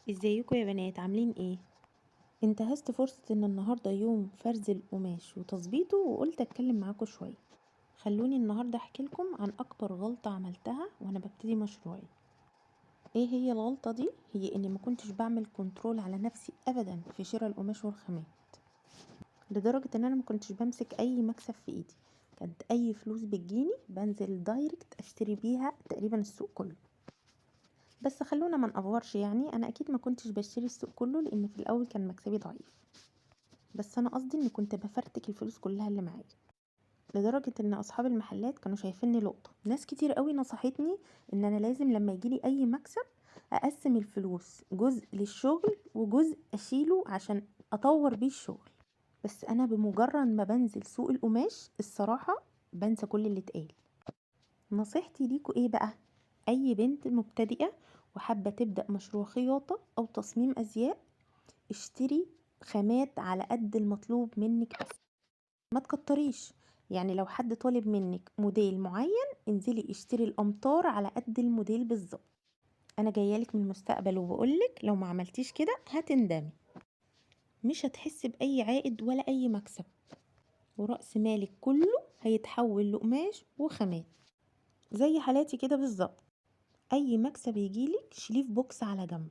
ازيكم يا بنات عاملين ايه؟ انتهزت فرصة ان النهاردة يوم فرز القماش وتظبيطه وقلت اتكلم معاكم شوية. خلوني النهاردة احكي لكم عن اكبر غلطة عملتها وانا ببتدي مشروعي. ايه هي الغلطة دي؟ هي اني ما كنتش بعمل كنترول على نفسي ابدا في شراء القماش والخامات، لدرجة ان انا ما كنتش بمسك اي مكسب في ايدي. كانت اي فلوس بتجيني بنزل دايركت اشتري بيها تقريبا السوق كله. بس خلونا ما نقفرش، يعني انا اكيد ما كنتش بشتري السوق كله لان في الاول كان مكسبي ضعيف، بس انا قصدي اني كنت بفرتك الفلوس كلها اللي معايا، لدرجه ان اصحاب المحلات كانوا شايفيني لقطه. ناس كتير قوي نصحتني ان انا لازم لما يجيلي اي مكسب اقسم الفلوس، جزء للشغل وجزء اشيله عشان اطور بيه الشغل. بس انا بمجرد ما بنزل سوق القماش الصراحه بنسى كل اللي اتقال. نصيحتي ليكوا ايه بقى؟ اي بنت مبتدئه وحابه تبدا مشروع خياطه او تصميم ازياء، اشتري خامات على قد المطلوب منك بس، ما تكتريش. يعني لو حد طالب منك موديل معين انزلي اشتري الامتار على قد الموديل بالظبط. انا جايالك من المستقبل وبقولك لو ما عملتيش كده هتندمي، مش هتحسي باي عائد ولا اي مكسب، ورأس مالك كله هيتحول لقماش وخامات زي حالاتي كده بالظبط. اي مكسب يجيلك شيليه في بوكس على جنب،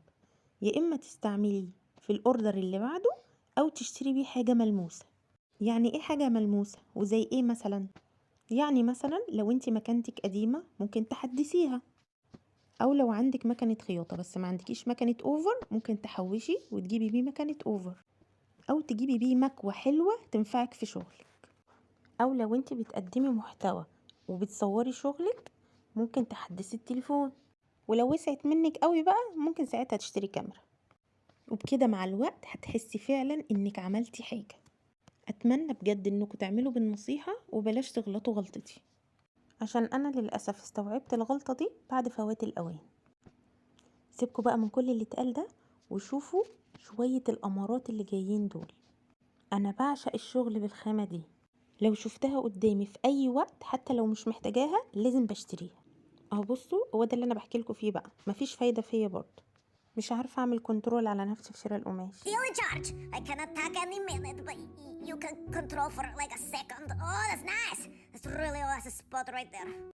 يا اما تستعمليه في الاوردر اللي بعده او تشتري بيه حاجه ملموسه. يعني ايه حاجه ملموسه وزي ايه مثلا؟ يعني مثلا لو انت مكانتك قديمه ممكن تحدثيها، او لو عندك مكنه خياطه بس ما عندكيش مكنه اوفر ممكن تحوشي وتجيبي بيه مكنه اوفر، او تجيبي بيه مكوه حلوه تنفعك في شغلك. او لو انت بتقدمي محتوى وبتصوري شغلك ممكن تحدثي التليفون، ولو وسعت منك قوي بقى ممكن ساعتها تشتري كاميرا. وبكده مع الوقت هتحسي فعلا انك عملتي حاجة. اتمنى بجد انكم تعملوا بالنصيحة وبلاش تغلطوا غلطتي، عشان انا للأسف استوعبت الغلطة دي بعد فوات الاوان. سيبكوا بقى من كل اللي اتقال ده وشوفوا شوية الامارات اللي جايين دول. انا بعشق الشغل بالخامة دي، لو شفتها قدامي في اي وقت حتى لو مش محتاجاها لازم بشتريها. اهو بصوا، هو ده اللي انا بحكي لكم فيه بقى، مفيش فايدة فيا برضه. مش عارفة اعمل كنترول على نفسي في شراء القماش. Feel in charge. I can attack any minute, but you can control for like a second. Oh, that's nice. That's really a spot right there.